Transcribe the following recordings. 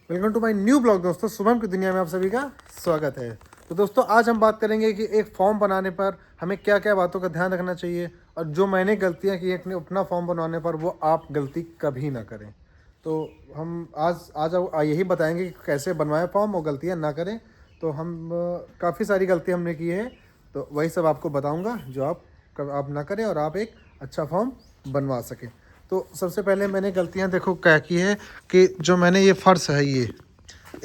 Welcome to my new blog दोस्तों। शुभम की दुनिया में आप सभी का स्वागत है। तो दोस्तों आज हम बात करेंगे कि एक फॉर्म बनाने पर हमें क्या क्या बातों का ध्यान रखना चाहिए और जो मैंने गलतियां की अपने अपना फॉर्म बनवाने पर वो आप गलती कभी ना करें। तो हम आज आज यही बताएंगे कि कैसे बनवाएं फॉर्म और गलतियां ना करें। तो हम काफ़ी सारी गलतियां हमने की है, तो वही सब आपको बताऊंगा जो आप ना करें और आप एक अच्छा फॉर्म बनवा सकें। तो सबसे पहले मैंने गलतियां देखो क्या की है कि जो मैंने ये फ़र्श है ये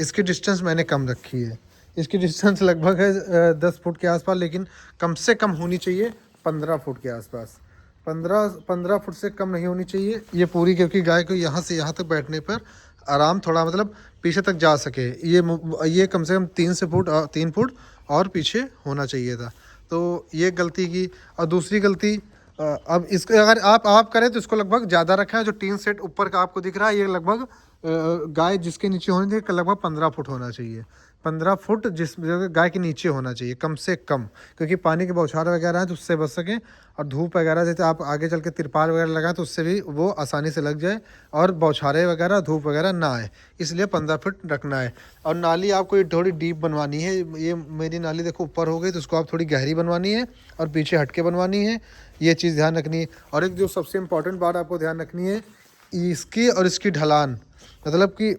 इसकी डिस्टेंस मैंने कम रखी है। इसकी डिस्टेंस लगभग है 10 फुट के आसपास, लेकिन कम से कम होनी चाहिए 15 फुट के आसपास। 15 फुट से कम नहीं होनी चाहिए ये पूरी, क्योंकि गाय को यहाँ से यहाँ तक बैठने पर आराम थोड़ा मतलब पीछे तक जा सके। ये कम से कम 3 फुट और पीछे होना चाहिए था। तो ये गलती की। और दूसरी गलती, अब इसको अगर आप करें तो इसको लगभग ज़्यादा रखा है। जो टीन सेट ऊपर का आपको दिख रहा है ये लगभग गाय जिसके नीचे होनी चाहिए लगभग 15 फुट होना चाहिए। 15 फुट जिस गाय के नीचे होना चाहिए कम से कम, क्योंकि पानी के बौछार वगैरह हैं तो उससे बच सकें। और धूप वगैरह जैसे आप आगे चल के तिरपाल वगैरह लगाएं तो उससे भी वो आसानी से लग जाए और बौछारें वगैरह धूप वगैरह ना आए, इसलिए 15 फुट रखना है। और नाली आपको ये थोड़ी डीप बनवानी है। ये मेरी नाली देखो ऊपर हो गई, तो उसको आप थोड़ी गहरी बनवानी है और पीछे हटके बनवानी है। ये चीज़ ध्यान रखनी है। और एक जो सबसे इम्पोर्टेंट बात आपको ध्यान रखनी है, इसकी और इसकी ढलान, मतलब कि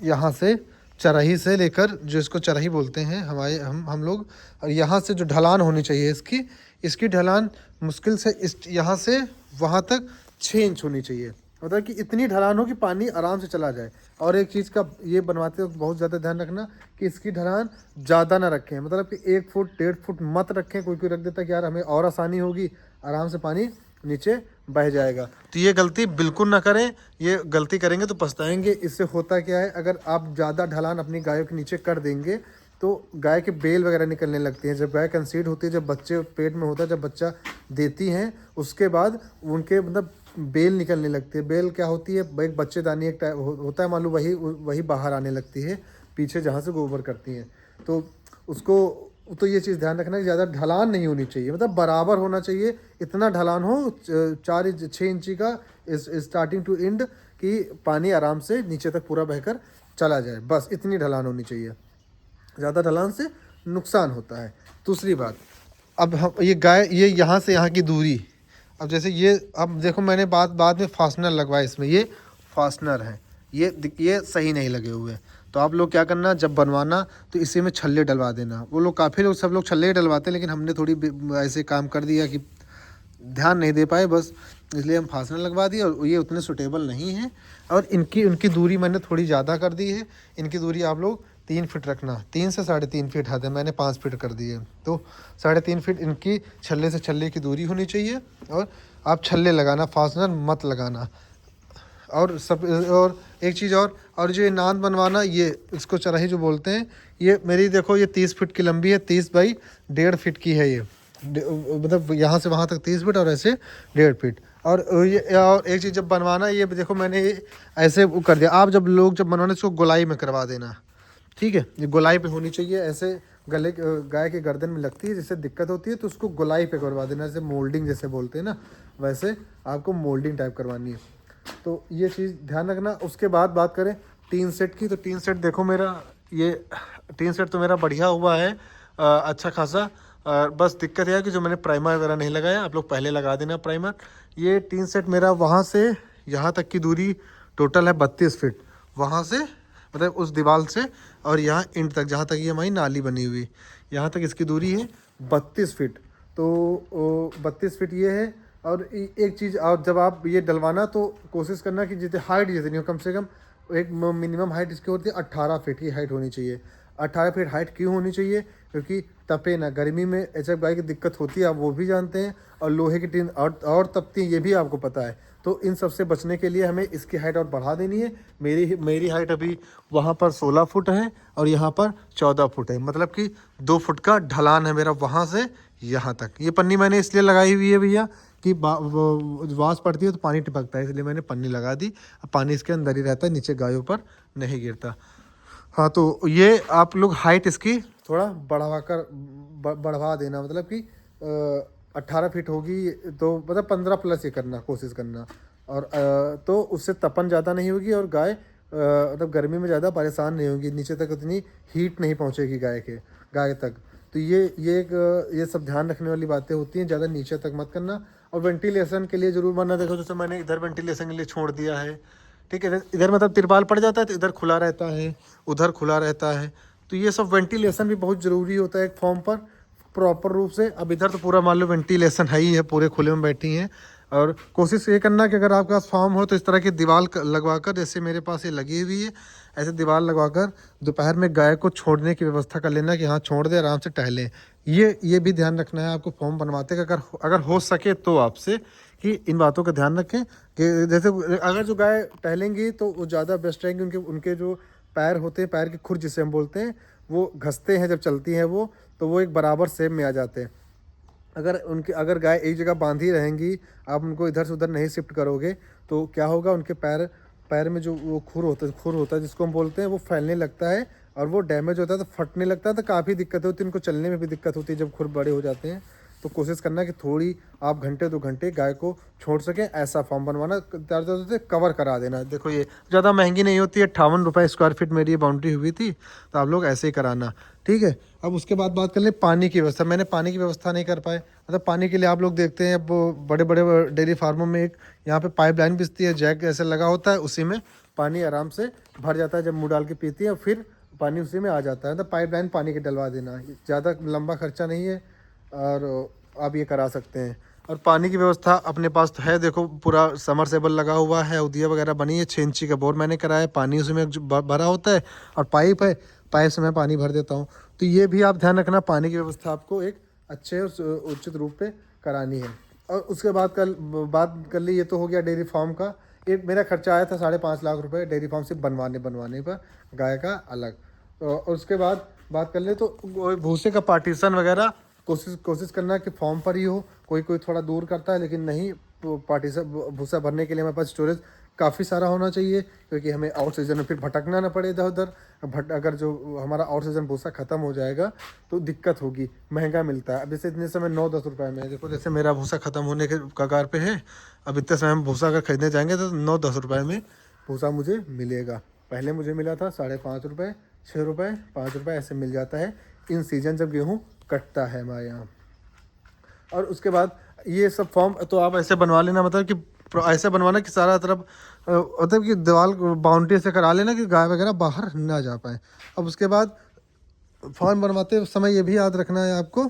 यहाँ से चरही से लेकर, जो इसको चरही बोलते हैं हमारे हम लोग, और यहाँ से जो ढलान होनी चाहिए इसकी इसकी ढलान मुश्किल से इस यहाँ से वहाँ तक 6 इंच होनी चाहिए। मतलब कि इतनी ढलान हो कि पानी आराम से चला जाए। और एक चीज़ का ये बनवाते वक्त बहुत ज़्यादा ध्यान रखना कि इसकी ढलान ज़्यादा ना रखें, मतलब कि 1 फुट 1.5 फुट मत रखें। कोई कोई रख देता है कि यार हमें और आसानी होगी, आराम से पानी नीचे बह जाएगा। तो ये गलती बिल्कुल ना करें। ये गलती करेंगे तो पछताएंगे। इससे होता क्या है, अगर आप ज़्यादा ढलान अपनी गायों के नीचे कर देंगे तो गाय के बेल वगैरह निकलने लगती हैं। जब गाय कंसीड होती है, जब बच्चे पेट में होता है, जब बच्चा देती हैं, उसके बाद उनके मतलब बेल निकलने लगती है। बेल क्या होती है, एक बच्चेदानी एक होता है मालूम, वही वही बाहर आने लगती है पीछे जहाँ से गोबर करती हैं। तो उसको तो ये चीज़ ध्यान रखना कि ज़्यादा ढलान नहीं होनी चाहिए, मतलब बराबर होना चाहिए। इतना ढलान हो 4-6 इंची का स्टार्टिंग टू एंड, कि पानी आराम से नीचे तक पूरा बहकर चला जाए, बस इतनी ढलान होनी चाहिए। ज़्यादा ढलान से नुकसान होता है। दूसरी बात, अब हम ये गाय ये यहाँ से यहाँ की दूरी, अब जैसे ये अब देखो मैंने बाद में फास्टनर लगवाया इसमें, ये फास्टनर है, ये सही नहीं लगे हुए। तो आप लोग क्या करना, जब बनवाना तो इसी में छल्ले डलवा देना। वो लोग काफ़ी लोग सब लोग छल्ले ही डलवाते हैं, लेकिन हमने थोड़ी ऐसे काम कर दिया कि ध्यान नहीं दे पाए बस, इसलिए हम फास्टनर लगवा दिए। और ये उतने सुटेबल नहीं हैं। और उनकी दूरी मैंने थोड़ी ज़्यादा कर दी है। इनकी दूरी आप लोग 3 फीट रखना, 3 से 3.5 फीट हद है, मैंने 5 फीट कर दी है। तो 3.5 फीट इनकी छल्ले से छल्ले की दूरी होनी चाहिए। और आप छल्ले लगाना, फास्टनर मत लगाना। और एक चीज़ और जो ये नांद बनवाना, ये इसको चराही जो बोलते हैं, ये मेरी देखो ये 30 फीट की लंबी है, 30 बाई 1.5 फीट की है ये। मतलब यहाँ से वहाँ तक 30 फीट और ऐसे 1.5 फीट। और एक चीज़ जब बनवाना, ये देखो मैंने ये ऐसे वो कर दिया। आप जब बनवाना इसको गोलाई में करवा देना, ठीक है। ये गोलाई पे होनी चाहिए, ऐसे गले गाय के गर्दन में लगती है जिससे दिक्कत होती है, तो उसको गोलाई पे करवा देना। जैसे मोल्डिंग जैसे बोलते हैं ना, वैसे आपको मोल्डिंग टाइप करवानी है। तो ये चीज़ ध्यान रखना। उसके बाद बात करें टीन सेट की, तो टीन सेट देखो मेरा ये टीन सेट तो मेरा बढ़िया हुआ है, अच्छा खासा। बस दिक्कत यह है कि जो मैंने प्राइमर वगैरह नहीं लगाया, आप लोग पहले लगा देना प्राइमर। ये टीन सेट मेरा वहाँ से यहाँ तक की दूरी टोटल है 32 फीट, वहाँ से मतलब उस दीवार से और यहाँ इंड तक, जहाँ तक ये हमारी नाली बनी हुई, यहाँ तक इसकी दूरी है 32 फीट। तो 32 फीट ये है। और एक चीज़, और जब आप ये डलवाना तो कोशिश करना कि जितनी हाइट जितनी हो, कम से कम एक मिनिमम हाइट इसकी होती है 18 फीट की हाइट होनी चाहिए। 18 फीट हाइट क्यों होनी चाहिए, क्योंकि तपे ना, गर्मी में एचएफ गाय की दिक्कत होती है, आप वो भी जानते हैं। और लोहे की टीन और तपती है, ये भी आपको पता है। तो इन सब से बचने के लिए हमें इसकी हाइट और बढ़ा देनी है। मेरी हाइट अभी वहाँ पर 16 फुट है और यहाँ पर 14 फुट है, मतलब कि 2 फुट का ढलान है मेरा वहाँ से यहाँ तक। ये पन्नी मैंने इसलिए लगाई हुई है भैया कि वास पड़ती है तो पानी टपकता है, इसलिए मैंने पन्नी लगा दी। अब पानी इसके अंदर ही रहता है, नीचे गायों पर नहीं गिरता। हाँ, तो ये आप लोग हाइट इसकी थोड़ा बढ़वा देना, मतलब कि 18 फीट होगी तो मतलब 15 प्लस ये करना, कोशिश करना। और तो उससे तपन ज़्यादा नहीं होगी और गाय मतलब गर्मी में ज़्यादा परेशान नहीं होंगी, नीचे तक उतनी हीट नहीं पहुँचेगी गाय तक। तो ये सब ध्यान रखने वाली बातें होती हैं, ज़्यादा नीचे तक मत करना। और वेंटिलेशन के लिए ज़रूर मानना, देखो जैसे मैंने इधर वेंटिलेशन के लिए छोड़ दिया है, ठीक है, इधर मतलब तिरपाल पड़ जाता है तो इधर खुला रहता है, उधर खुला रहता है। तो ये सब वेंटिलेशन भी बहुत ज़रूरी होता है एक फॉर्म पर प्रॉपर रूप से। अब इधर तो पूरा मान लो वेंटिलेशन है ही है, पूरे खुले में बैठी हैं। और कोशिश ये करना कि अगर आपके पास फार्म हो तो इस तरह की दीवार लगवा कर, जैसे मेरे पास ये लगी हुई है, ऐसे दीवार लगवा कर दोपहर में गाय को छोड़ने की व्यवस्था कर लेना कि हाँ छोड़ दे, आराम से टहलें। ये भी ध्यान रखना है आपको फॉर्म बनवाते, अगर अगर हो सके तो आपसे कि इन बातों का ध्यान रखें कि जैसे अगर जो गाय टहलेंगी तो वो ज़्यादा बेस्ट रहेंगी। उनके उनके जो पैर होते हैं, पैर की खुर जिसे हम बोलते हैं, वो घसते हैं जब चलती हैं वो, तो वो एक बराबर शेप में आ जाते हैं। अगर गाय एक जगह बांधी रहेंगी, आप उनको इधर से उधर नहीं शिफ्ट करोगे तो क्या होगा, उनके पैर पैर में जो वो खुर होता है जिसको हम बोलते हैं, वो फैलने लगता है और वो डैमेज होता है तो फटने लगता है, तो काफ़ी दिक्कत होती है, उनको चलने में भी दिक्कत होती है जब खुर बड़े हो जाते हैं। तो कोशिश करना कि थोड़ी आप घंटे 2 घंटे गाय को छोड़ सकें, ऐसा फॉर्म बनवाना, ज़्यादा से कवर करा देना। देखो ये ज़्यादा महंगी नहीं होती है, 58 रुपये स्क्वायर फीट मेरी ये बाउंड्री हुई थी, तो आप लोग ऐसे ही कराना, ठीक है। अब उसके बाद बात कर लें पानी की व्यवस्था। मैंने पानी की व्यवस्था नहीं कर पाए, मतलब पानी के लिए आप लोग देखते हैं अब बड़े बड़े डेयरी फार्मों में एक यहाँ पे पाइपलाइन बिछती है, जैक ऐसे लगा होता है, उसी में पानी आराम से भर जाता है, जब मुँह डाल के पीती है फिर पानी उसी में आ जाता है। तो पाइपलाइन पानी के डलवा देना, ज़्यादा लंबा खर्चा नहीं है और आप ये करा सकते हैं। और पानी की व्यवस्था अपने पास तो है, देखो पूरा समरसेबल लगा हुआ है, उदिया वगैरह बनी है, 6 इंची का बोर मैंने कराया है, पानी उसमें भरा होता है और पाइप है, पाइप से मैं पानी भर देता हूँ। तो ये भी आप ध्यान रखना, पानी की व्यवस्था आपको एक अच्छे और उचित रूप पे करानी है। और उसके बाद बात कर ली, ये तो हो गया डेयरी फार्म का। ये मेरा खर्चा आया था 5.5 लाख रुपए डेयरी फार्म से बनवाने पर, गाय का अलग। और उसके बाद बात कर ले तो भूसे का पार्टीशन वगैरह कोशिश करना कि फॉर्म पर ही हो। कोई थोड़ा दूर करता है, लेकिन नहीं, पार्टीशन भूसा भरने के लिए हमारे पास स्टोरेज काफ़ी सारा होना चाहिए, क्योंकि हमें आउट सीजन में फिर भटकना ना पड़े इधर उधर। अगर जो हमारा आउट सीजन भूसा ख़त्म हो जाएगा तो दिक्कत होगी, महंगा मिलता है। अब जैसे इतने समय 9-10 रुपये में, देखो जैसे मेरा भूसा ख़त्म होने के कगार पे है, अब इतने समय हम भूसा अगर खरीदने जाएंगे तो 9-10 रुपये में भूसा मुझे मिलेगा। पहले मुझे मिला था 5.5 रुपये, 6 रुपये, 5 रुपये ऐसे मिल जाता है इन सीजन जब गेहूँ कटता है हमारे यहाँ। और उसके बाद ये सब फॉर्म तो आप ऐसे बनवा लेना, मतलब कि ऐसे बनवाना कि सारा तरफ मतलब कि दीवार बाउंड्री से करा लेना कि गाय वगैरह बाहर ना जा पाए। अब उसके बाद फॉर्म बनवाते समय ये भी याद रखना है आपको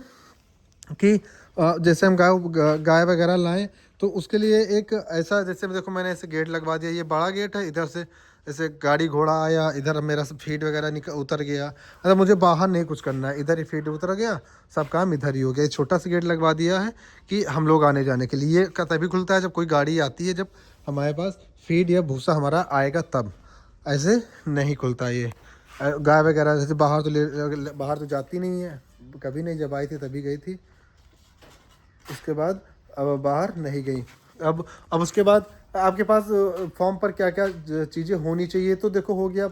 कि जैसे हम गाय वगैरह लाएं तो उसके लिए एक ऐसा, जैसे देखो मैंने ऐसे गेट लगवा दिया, ये बड़ा गेट है, इधर से जैसे गाड़ी घोड़ा आया, इधर मेरा सब फीड वगैरह उतर गया, मतलब मुझे बाहर नहीं कुछ करना है, इधर ही फीड उतर गया, सब काम इधर ही हो गया। छोटा सा गेट लगवा दिया है कि हम लोग आने जाने के लिए। ये तभी खुलता है जब कोई गाड़ी आती है, जब हमारे पास फीड या भूसा हमारा आएगा तब, ऐसे नहीं खुलता ये। गाय वगैरह जैसे बाहर तो जाती नहीं है, कभी नहीं, जब आई थी तभी गई थी, उसके बाद अब बाहर नहीं गई। अब उसके बाद आपके पास फॉर्म पर क्या क्या चीज़ें होनी चाहिए, तो देखो हो गया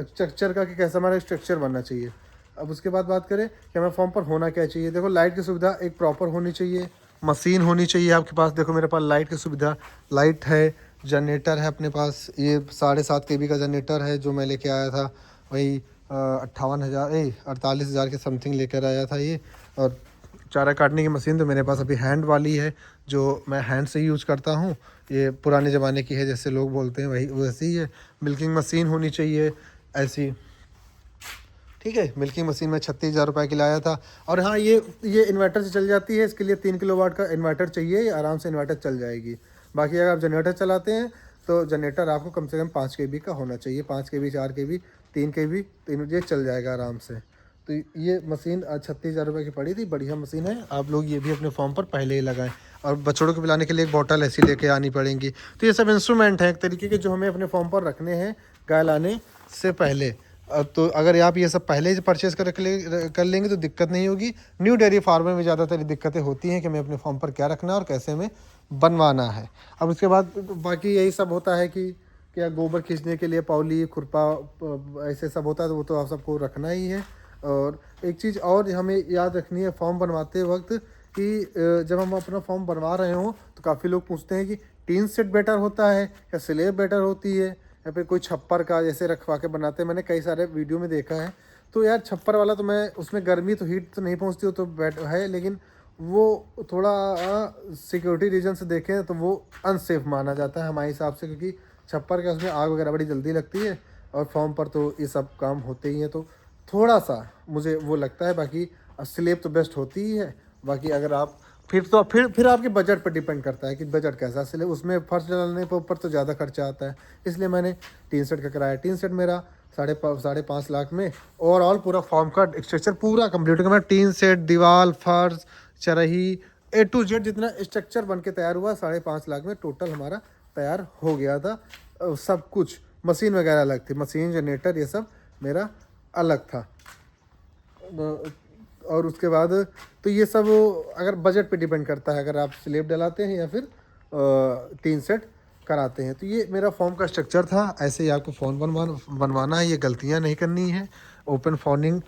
स्ट्रक्चर का कि कैसा हमारा स्ट्रक्चर बनना चाहिए। अब उसके बाद बात करें कि हमें फॉर्म पर होना क्या चाहिए, देखो लाइट की सुविधा एक प्रॉपर होनी चाहिए, मशीन होनी चाहिए आपके पास। देखो मेरे पास लाइट की सुविधा, लाइट है, जनरेटर है अपने पास, ये 7.5 kV का जनरेटर है जो मैं लेके आया था, वही 48,000 के समथिंग लेकर आया था ये। और चारा काटने की मशीन तो मेरे पास अभी हैंड वाली है, जो मैं हैंड से यूज़ करता हूँ, ये पुराने ज़माने की है जैसे लोग बोलते हैं, वही वैसे ही है। मिल्किंग मशीन होनी चाहिए ऐसी, ठीक है। मिल्किंग मशीन में 36,000 रुपये की लाया था। और हाँ, ये इन्वर्टर से चल जाती है, इसके लिए 3 किलोवाट का इन्वर्टर चाहिए, आराम से इन्वर्टर चल जाएगी। बाकी अगर आप जनरेटर चलाते हैं तो जनरेटर आपको कम से कम 5 kV का होना चाहिए, 5 kV, 4 kV, 3 kV, तीनों ये चल जाएगा आराम से। तो ये मशीन 36,000 रुपये की पड़ी थी, बढ़िया मशीन है, आप लोग ये भी अपने फॉर्म पर पहले ही लगाएं। और बछड़ों को पिलाने के लिए एक बोतल ऐसी लेके आनी पड़ेंगी। तो ये सब इंस्ट्रूमेंट हैं एक तरीके के जो हमें अपने फॉर्म पर रखने हैं गाय लाने से पहले। तो अगर आप ये सब पहले ही परचेज़ कर लेंगे तो दिक्कत नहीं होगी। न्यू डेयरी फार्म में ज़्यादातर दिक्कतें होती हैं कि हमें अपने फॉर्म पर क्या रखना है और कैसे हमें बनवाना है। अब उसके बाद बाकी यही सब होता है कि क्या गोबर खींचने के लिए पौली, खुरपा, ऐसे सब होता है, तो वो तो आप सबको रखना ही है। और एक चीज़ और हमें याद रखनी है फॉर्म बनवाते वक्त कि जब हम अपना फॉर्म बनवा रहे हों तो काफ़ी लोग पूछते हैं कि टीन सेट बेटर होता है या स्लेब बेटर होती है या फिर कोई छप्पर का जैसे रखवा के बनाते हैं, मैंने कई सारे वीडियो में देखा है। तो यार छप्पर वाला तो मैं उसमें गर्मी तो हीट तो नहीं पहुंचती हो तो बैट है, लेकिन वो थोड़ा सिक्योरिटी रीजन से देखें तो वो अनसेफ माना जाता है हमारे हिसाब से, क्योंकि छप्पर के उसमें आग वगैरह बड़ी जल्दी लगती है और फॉर्म पर तो ये सब काम होते ही हैं। तो थोड़ा सा मुझे वो लगता है, बाकी स्लेब तो बेस्ट होती ही है। बाकी अगर आप फिर आपके बजट पर डिपेंड करता है कि बजट कैसा है, इसलिए उसमें फर्श डालने पर ऊपर तो ज़्यादा खर्चा आता है। इसलिए मैंने टीन सेट का कराया। टीन सेट मेरा 5.5 लाख में ओवरऑल पूरा फॉर्म का स्ट्रक्चर पूरा कंप्लीट हो गया। टीन सेट, दीवार, फर्श, चरही, A to Z जितना स्ट्रक्चर बन के तैयार हुआ 5.5 लाख में टोटल हमारा तैयार हो गया था। सब कुछ मशीन वगैरह अलग थी, मशीन जनरेटर ये सब मेरा अलग था। और उसके बाद तो ये सब अगर बजट पे डिपेंड करता है, अगर आप स्लेब डलाते हैं या फिर टीन सेट कराते हैं। तो ये मेरा फॉर्म का स्ट्रक्चर था। ऐसे ही आपको फॉर्म बनवाना है, ये गलतियां नहीं करनी है। ओपन फॉर्मिंग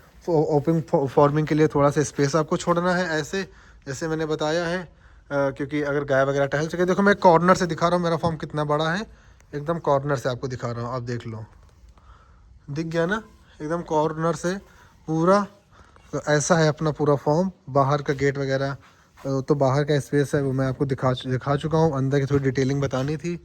के लिए थोड़ा सा स्पेस आपको छोड़ना है, ऐसे जैसे मैंने बताया है, क्योंकि अगर गाय वगैरह टहल सके। देखो मैं कॉर्नर से दिखा रहा हूँ मेरा फॉर्म कितना बड़ा है, एकदम कॉर्नर से आपको दिखा रहा हूँ, आप देख लो, दिख गया ना, एकदम कॉर्नर से पूरा। तो ऐसा है अपना पूरा फॉर्म। बाहर का गेट वगैरह तो बाहर का स्पेस है वो मैं आपको दिखा चुका हूँ, अंदर की थोड़ी डिटेलिंग बतानी थी।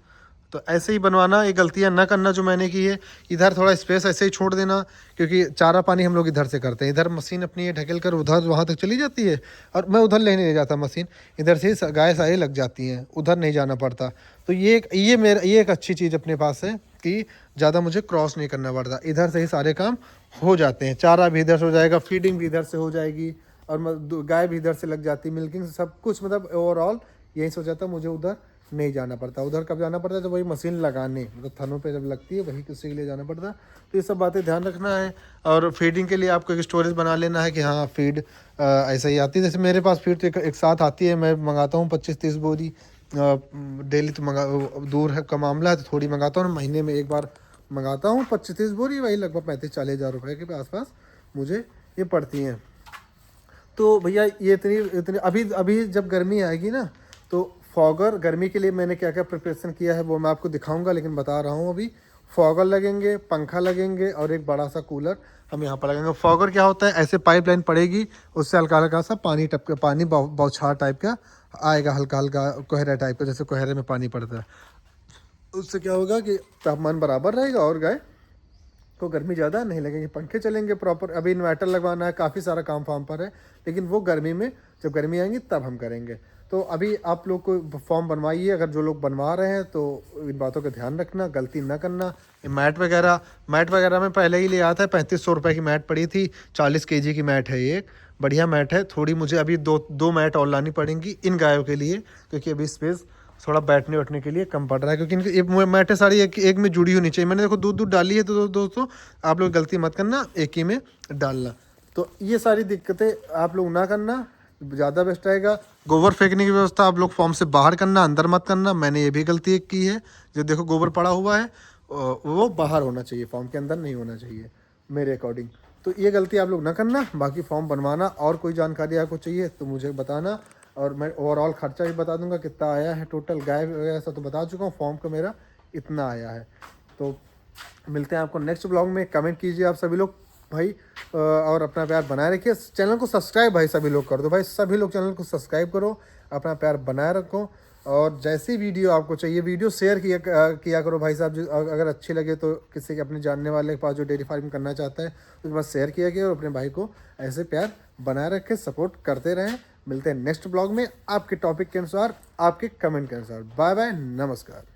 तो ऐसे ही बनवाना, ये गलतियाँ ना करना जो मैंने की है। इधर थोड़ा स्पेस ऐसे ही छोड़ देना, क्योंकि चारा पानी हम लोग इधर से करते हैं। इधर मशीन अपनी ढकेल कर उधर वहाँ तक चली जाती है, और मैं उधर लेने नहीं जाता मशीन, इधर से ही गाय सारी लग जाती हैं, उधर नहीं जाना पड़ता। तो ये एक अच्छी चीज़ अपने पास है कि ज़्यादा मुझे क्रॉस नहीं करना पड़ता, इधर से ही सारे काम हो जाते हैं। चारा भी इधर से हो जाएगा, फीडिंग भी इधर से हो जाएगी, और गाय भी इधर से लग जाती है, मिल्किंग सब कुछ, मतलब ओवरऑल यही सोचा था। मुझे उधर नहीं जाना पड़ता। उधर कब जाना पड़ता है, तो वही मशीन लगाने, मतलब थनों पे जब लगती है वही किसी के लिए जाना पड़ता है। तो ये सब बातें ध्यान रखना है। और फीडिंग के लिए आपको एक स्टोरेज बना लेना है कि हाँ फीड ऐसा ही आती है। जैसे मेरे पास फीड तो एक साथ आती है, मैं मंगाता हूँ 25-30 बोरी डेली। तो दूर है का मामला है तो थोड़ी मंगाता हूँ, महीने में एक बार मंगाता हूँ 25-30 बोरी, वही लगभग 35-40 हज़ार रुपये के आसपास मुझे ये पड़ती हैं। तो भैया ये इतनी अभी अभी जब गर्मी आएगी ना, तो फॉगर गर्मी के लिए मैंने क्या क्या प्रिपरेशन किया है वो मैं आपको दिखाऊंगा, लेकिन बता रहा हूँ अभी। फॉगर लगेंगे, पंखा लगेंगे, और एक बड़ा सा कूलर हम यहाँ पर लगेंगे। फॉगर क्या होता है, ऐसे पाइपलाइन पड़ेगी, उससे हल्का हल्का सा पानी टपके, पानी बौछार टाइप का आएगा, हल्का हल्का कोहरा टाइप का, जैसे कोहरे में पानी पड़ता है। उससे क्या होगा कि तापमान बराबर रहेगा और गाय को गर्मी ज़्यादा नहीं लगेगी। पंखे चलेंगे प्रॉपर। अभी इन्वर्टर लगवाना है, काफ़ी सारा काम फार्म पर है, लेकिन वो गर्मी में, जब गर्मी आएंगी तब हम करेंगे। तो अभी आप लोग को फॉर्म बनवाइए, अगर जो लोग बनवा रहे हैं तो इन बातों का ध्यान रखना, गलती ना करना। मैट वगैरह में पहले ही ले आता है, 3500 रुपये की मैट पड़ी थी, 40 kg की मैट है ये, बढ़िया मैट है। थोड़ी मुझे अभी दो मैट और लानी पड़ेंगी इन गायों के लिए, क्योंकि अभी स्पेस थोड़ा बैठने उठने के लिए कम पड़ रहा है, क्योंकि इनकी मैटें सारी एक में जुड़ी होनी चाहिए। मैंने देखो दूध डाली है, तो दोस्तों आप लोग गलती मत करना, एक ही में डालना। तो ये सारी दिक्कतें आप लोग ना करना, ज़्यादा बेस्ट रहेगा। गोबर फेंकने की व्यवस्था आप लोग फॉर्म से बाहर करना, अंदर मत करना। मैंने ये भी गलती एक की है, जो देखो गोबर पड़ा हुआ है वो बाहर होना चाहिए, फॉर्म के अंदर नहीं होना चाहिए मेरे अकॉर्डिंग। तो ये गलती आप लोग ना करना। बाकी फॉर्म बनवाना, और कोई जानकारी आपको चाहिए तो मुझे बताना, और मैं ओवरऑल खर्चा भी बता दूंगा कितना आया है टोटल। गाय ऐसा तो बता चुका हूँ, फॉर्म का मेरा इतना आया है। तो मिलते हैं आपको नेक्स्ट ब्लॉग में। कमेंट कीजिए आप सभी लोग भाई, और अपना प्यार बनाए रखिए। चैनल को सब्सक्राइब भाई सभी लोग कर दो भाई, सभी लोग चैनल को सब्सक्राइब करो, अपना प्यार बनाए रखो। और जैसी वीडियो आपको चाहिए, वीडियो शेयर किया करो भाई साहब। अगर अच्छी लगे तो किसी के अपने जानने वाले के पास जो डेयरी फार्मिंग करना चाहता है उसके पास शेयर किया गया, और अपने भाई को ऐसे प्यार बनाए रखें, सपोर्ट करते रहें। मिलते हैं नेक्स्ट ब्लॉग में आपके टॉपिक के अनुसार, आपके कमेंट के अनुसार। बाय बाय, नमस्कार।